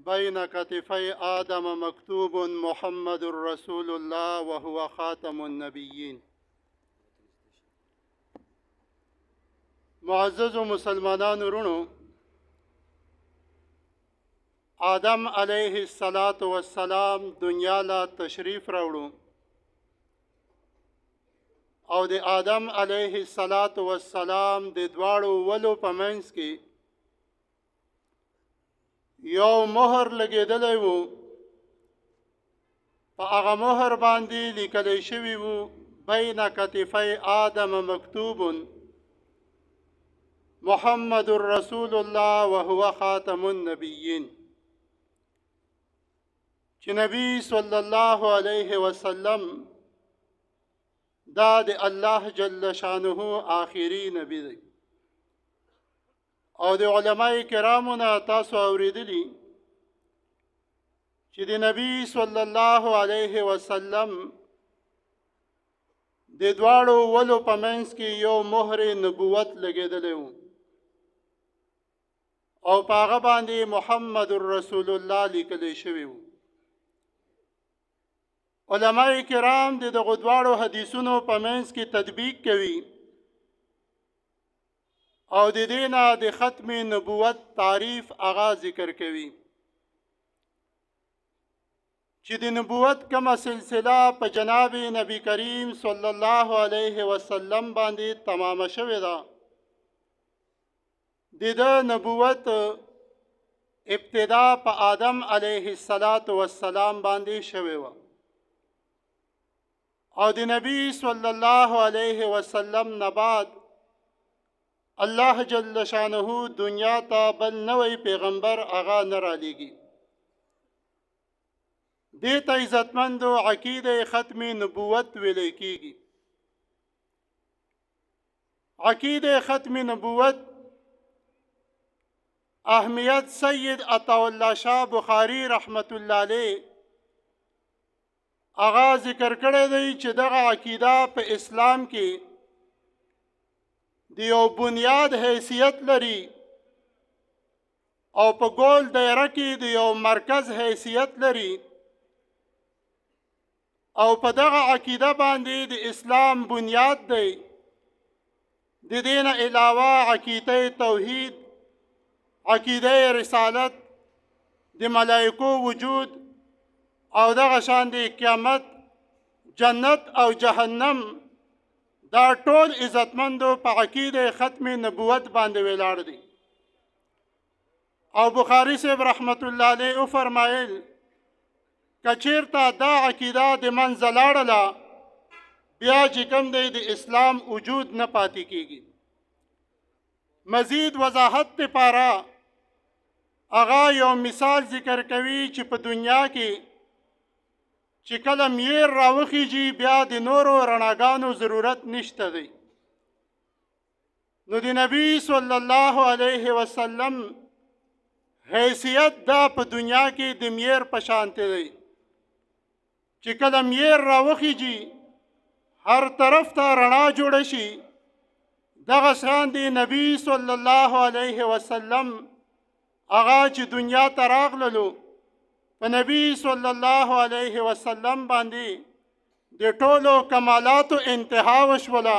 بين كتفي آدم مكتوب محمد رسول الله وهو خاتم النبيين. معزز مسلمانان ورونو، آدم علیه السلام دنیا لا تشریف راوړو او د آدم علیه السلام د دواړو ولو په منځ کې یو مهر لګېدلی و. په هغه مهر باندې لیکلی شوي و بین کتفی آدم مکتوب محمد رسول الله وهو خاتم النبیین، چې نبی صلی الله علیه وسلم دا د الله جل شانه آخري نبی دی. او د علماء کرامو نه تاسو اوریدلی چې د نبی صلی الله علیه وسلم د دواړو ولو په منځ کې یو مهر نبوت لګېدلی و او په هغه باندې محمد رسول الله لیکلی شوی و. علماء کرام د دغو دواړو حدیثونو په منځ کې تطبیق کوي او د دې نه د ختم نبوت تعریف هغه ذکر کوي چې د نبوت کومه سلسله په جناب نبی کریم صلی الله علیه وسلم باندې تمامه شوې ده. د نبوت ابتدا په آدم علیه السلام باندې شوې وه او د نبی صلی الله علیه وسلم نه بعد الله جل شانه دنیا ته بل نوی پیغمبر هغه نه رالیږي. دې ته عزتمندو عقیده ختم نبوت ویلی کیږي. عقیده ختم نبوت اهمیت سید عطاالله شاه بخاری رحمت الله علیه هغه ذکر کړی دی چې دغه عقیده په اسلام کې د یو بنیاد حیثیت لري او په ګول دایره کې د یو مرکز حیثیت لري او په دغه عقیده باندې د اسلام بنیاد دی. د دې نه علاوه عقیده توحید، عقیده رسالت، د ملائکو وجود او دغه شان د قیامت، جنت او جهنم دا ټول عزتمندو په عقیده ختم نبوت باندې ولاړ دي. او بخاری صاحب رحمت الله علیه فرمایل که چیرته دا عقیده د منځه لاړله بیا چې کوم دی د اسلام وجود نه پاتې کیږي. مزید وضاحت لپاره هغه یو مثال ذکر کوي چې په دنیا کې چې کله میر راوخیږي بیا د نورو رڼاګانو ضرورت نشته دی. نو د نبی صلی الله علیه وسلم حیثیت دا په دنیا کې د میر په شانته دی چې کله میر راوخیږي هر طرف ته رڼا جوړه شي. دغه شان د نبی صلی الله علیه وسلم هغه چې دنیا ته راغللو په نبی صلی الله علیه وسلم باندې د ټولو کمالاتو انتها وشوله،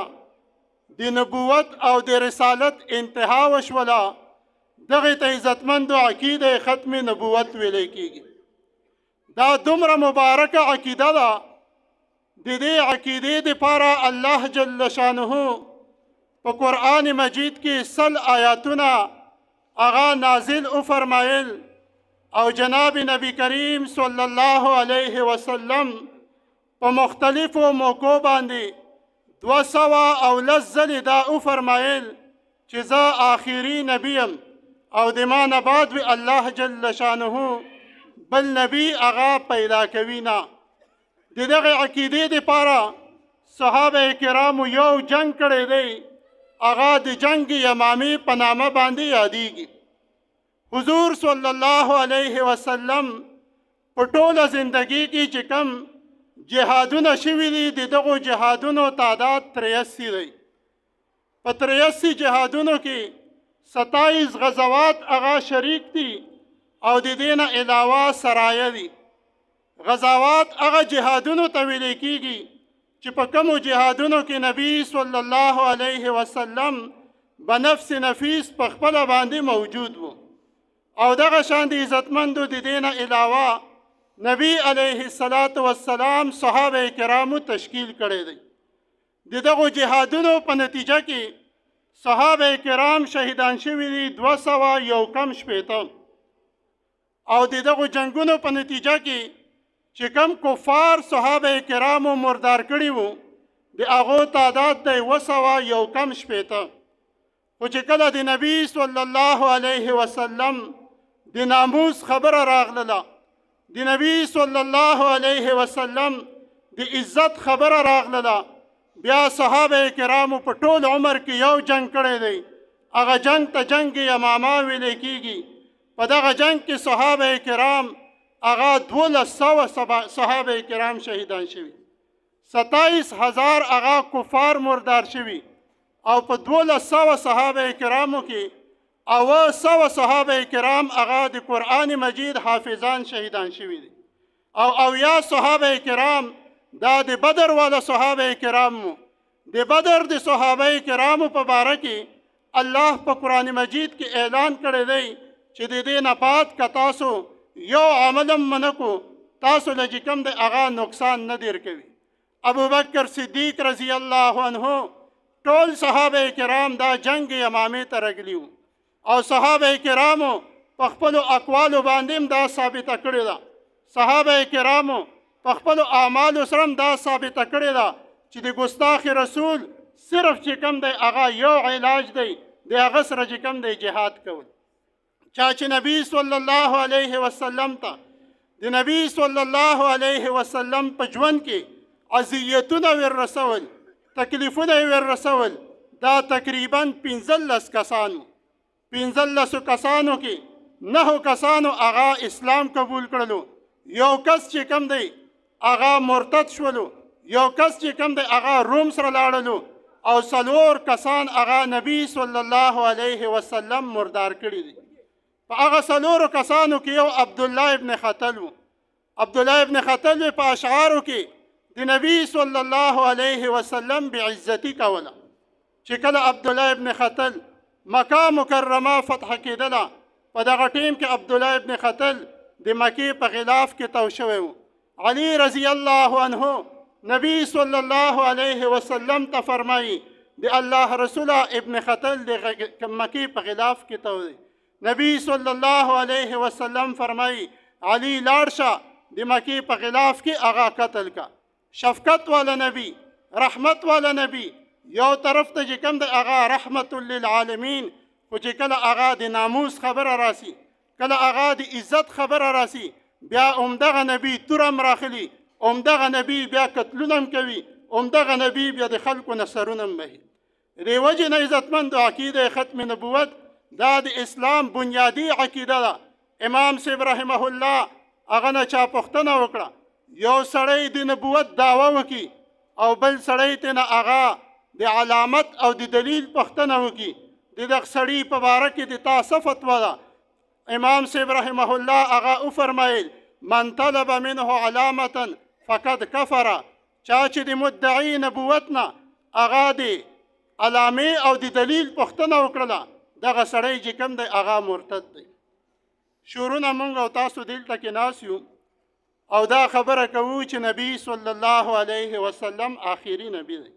د نبوت او د رسالت انتها وشوله. دغه ته عزتمندو عقیده ختم نبوت ویلی کیږي. دا دومره مبارکه عقیده ده. د دې عقیدې دپاره الله جل شانه په قرآن مجید کې 100 آیاتونه هغه نازل وفرمایل او جناب نبی کریم صلی الله علیه وسلم په مختلفو موقعو باندې 210 ځلې دا وفرمایل چې زه آخري نبی یم او د ما نه بعد وی الله جل شانه بل نبی هغه پیدا کوي نه. د دغه عقیدې دپاره صحابه کرامو یو جنگ کړی دی، هغه د جنگ یمامي په نامه باندې یادیږي. حضور صلی الله علیه وسلم په ټوله زندگی کې چې کم جهادونه شوي دي د دغو جهادونو تعداد 83 دی. په 83 جهادونو کې 27 غزوات هغه شریک دي او د دې نه علاوه سرایه دي. غزاوات هغه جهادونو ته ویل کېږي چې په کومو جهادونو کې نبی صلی الله علیه وسلم بنفس نفیس په خپله باندې موجود و. او دغه شان د عزتمندو د دې نه علاوه نبی علیه السلام صحابه کرامو تشکیل کړی دی. د دغو جهادونو په نتیجه کې صحابه کرام شهیدان شوي دي 200 او د دغو جنگونو په نتیجه کې چې کم کفار صحابه کرامو مردار کړي وو د هغو تعداد دی 200 خو چې کله د نبی صلی الله علیه وسلم د ناموس خبره راغله، د نبی صلی الله علیه وسلم د عزت خبره راغله، بیا صحابه کرامو په ټول عمر کې یو جنگ کړی دی. هغه جنگ ته جنگ یمامه ویل کېږي. په دغه جنگ کې صحابه کرام هغه 1200 صحابه کرام شهیدان شوي، 27000 هغه کفار مردار شوي، او په 1200 صحابه کرامو کې 100 صحابه کرام هغه د قرآن مجید حافظان شهیدان شوي دي، او 80 صحابه کرام دا د بدر والا صحابه کرامو. د بدر د صحابه کرامو په باره کې الله په قرآن مجید کې اعلان کړی دی چې د دې نه پات که تاسو یو عملم منکو تاسو له چې کوم دی هغه نقصان نه دیر کوي. ابوبکر صدیق رضی الله عنه ټول صحابه کرام دا جنگ یمامې ته راغلي وو، او صحابه کرامو په خپلو اقوالو باندې هم دا ثابته کړې ده، صحابه کرامو په خپلو اعمالو سره هم دا ثابته کړې ده چې د ګستاخ رسول صرف چې کوم دی هغه یو علاج دی، د هغه سره چې کوم دی جهاد کول. چا چې نبی صلی الله علیه وسلم ته د نبی صلی الله علیه وسلم په ژوند کې اذیتونه وررسول، تکلیفونه وررسول، دا تقریبا 15 کسانو. 15 کسانو کې 9 کسانو هغه اسلام قبول کړلو، یو کس چې کوم دی هغه مرتد شولو، یو کس چې کوم دی هغه روم سره لاړلو، او 4 کسان هغه نبی صلی الله علیه وسلم مردار کړي دي. په هغه 4 کسانو کې یو عبدالله ابن خطل و. عبدالله ابن خطل په اشعارو کې د نبی صلی الله علیه وسلم بعزتی کوله. چې کله عبدالله ابن خطل مکه مکرمه فتح کېدله، په دغه ټیم کې عبدالله ابن خطل د مکې په غلاف کې تو شوی و. علی رضی الله عنه نبی صلی الله علیه وسلم ته فرمایي د الله رسول ابن خطل د مکې په غلاف کې تو دی. نبی صلی الله علیه وسلم فرمایي علی لاړ شه د مکې په غلاف کې هغه قتل کا. شفقت والا نبی، رحمت والا نبی، یو طرف ته چې کوم د هغه رحمت للعالمین، خو چې کله هغه د ناموس خبره راسي، کله هغه د عزت خبره راسي، بیا همدغه نبی تورم راخلي، همدغه نبی بیا قتلونه هم کوي، همدغه نبی بیا د خلکو نه سرونه هم وهي. دې وجې نه عزتمندو عقیده ختم نبوت دا د اسلام بنیادی عقیده ده. امام صاحب رحمه الله هغه نه چا پوښتنه وکړه، یو سړی د نبوت دعوه وکړي او بل سړی ته نه هغه د علامت او د دلیل پوښتنه وکړي، د دغه سړي په باره کې د تا څه فتوا ده؟ امام صاحب رحمه الله هغه وفرمایل من طلب منه علامة فقد کفر. چا چې د مدعی نبوت نه هغه د علامې او د دلیل پوښتنه وکړله، دغه سړی چې کوم دی هغه مرتد دی. شورونه مونږ او تاسو دلته کې ناست یو او دا خبره کوو چې نبی صلی الله علیه وسلم آخري نبی دی.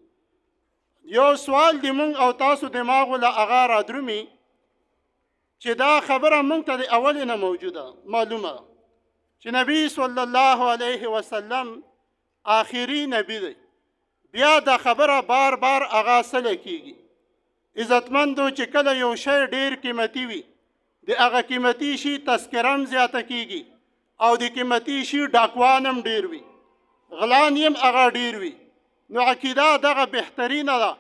یو سوال دی مونږ او تاسو دماغو له هغه رادرومي چې دا خبره مونږ ته د اولې نه موجوده معلومه ده چې نبی صلی الله علیه وسلم آخري نبی دی. بیا دا خبره بار بار هغه سله کېږي. عزتمندو چې کله یو شی ډیر قیمتي وي، د هغه قیمتي شي تذکره هم زیاته کېږي، او د قیمتي شي ډاکوان هم ډیر وي، غلان هم هغه ډیر وي. نو عقیده دغه بهترینه ده،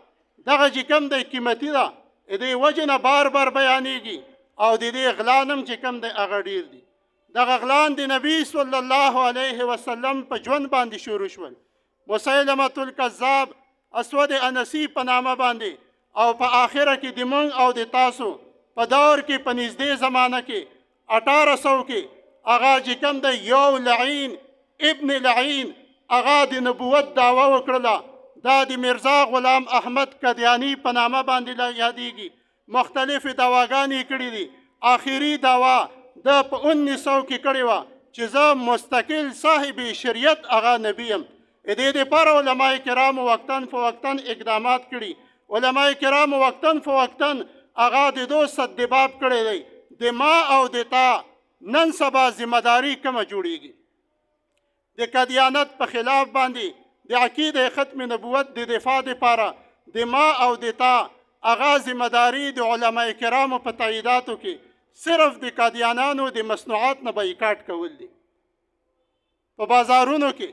دغه چې کوم دی قیمتي ده، د دې وجې نه بار بار بیانېږي، او د دې غلان هم چې کوم دی هغه ډیر دي. دغه غلان د نبی صلی الله علیه وسلم په ژوند باندې شروع شول. مسیلمة الکذاب، اسود انسی په نامه باندې، او په آخره کې د مونږ او د تاسو په دور کې په نږدې زمانه کې 1800 کې هغه چې کوم دی یو لعین ابن لعین هغه د نبوت دعوه وکړله دا د مرزا غلام احمد قدیانی په نامه باندې یادېږي مختلفې دعواګانې کړي دي آخري دعوا د په 1900 کې کړې وه چې زه مستقل صاحب شریعت هغه نبی یم دې دپاره علما کرامو وقتاً فوقتاً اقدامات کړي علما کرامو وقتاً فوقتاً هغه د دو صدباب کړی دی د ما او د تا نن سبا ذمہداري کومه جوړیږي د قدیانت په خلاف باندې د عقیده ختم نبوت د دفاع دپاره د ما او د تا هغه ذمہداري د علما کرامو په تاییداتو کې صرف د قادیانانو د مصنوعات نه بایکاټ کول دي په بازارونو کې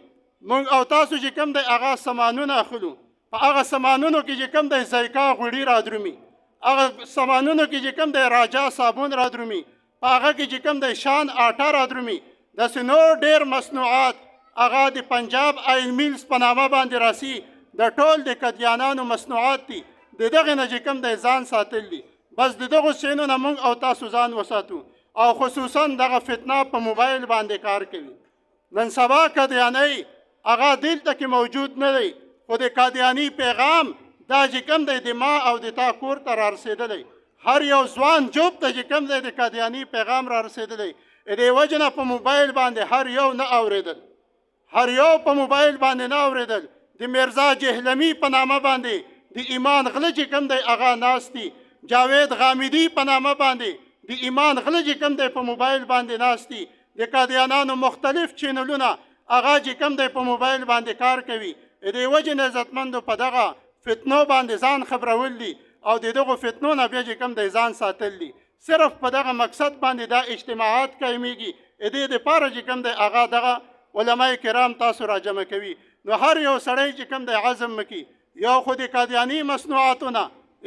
مونږ او تاسو چې کوم دی هغه سامانونه اخلو په هغه سامانونو کې چې کوم دی ذایقه غوړي رادرومي هغه سامانونو کې چې کوم دی راجا صابون رادرومي په هغه کې چې کوم دی شان آټا رادرومي داسې نور ډېر مصنوعات هغه د پنجاب آیل میلز په نامه باندې راسي د ټول د قدیانانو مصنوعات دي د دغه نه چې کوم دی ځان ساتل دي بس د دغو شیانو نه موږ او تاسو ځان وساتو او خصوصا دغه فتنه په موبایل باندې کار کوي نن سبا قادیانی هغه دلته کې موجود نه دی خو د قادیانی پیغام دا چې کوم دی د ما او د تا کور ته رارسېدلی هر یو ځوان جوب ته چې کوم دی د قادیانی پیغام رارسېدلی د دې وجې نه په موبایل باندې هر یو نه اورېدل هر یو په موبایل باندې نه اورېدل د مرزا جهلمی په نامه باندې د ایمان غله چې کوم دی هغه ناست دي جاوید غامدی په نامه باندې د ایمان غله چې کوم دی په موبایل باندې ناست دي د قادیانانو مختلف چینلونه هغه چې کوم دی په موبایل باندې کار کوي د دې وجې نه عزتمندو په دغه فتنو باندې ځان خبرول دي او د دغو فتنو نه بیا چې کوم دی ځان ساتل دي صرف په دغه مقصد باندې دا اجتماعات قایمیږي د دې دپاره چې کوم دی هغه دغه علما کرام تاسو راجمع کوي نو هر یو سړی چې کوم دی عزم وکړي یو خو د قادیانی مصنوعاتونه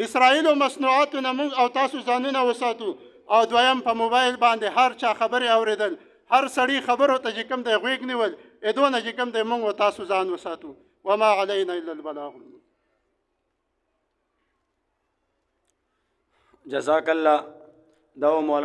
اسرائیلو مصنوعاتونه موږ او تاسو ځانونه وساتو او دویم په موبایل باندې هر چا خبرې اورېدل هر سړي خبرو ته چې کوم دی غوږ نیول دونه چې کوم دی موږ او تاسو ځان وساتو وما علینا الا البلاغ جزاک الله دا مولانا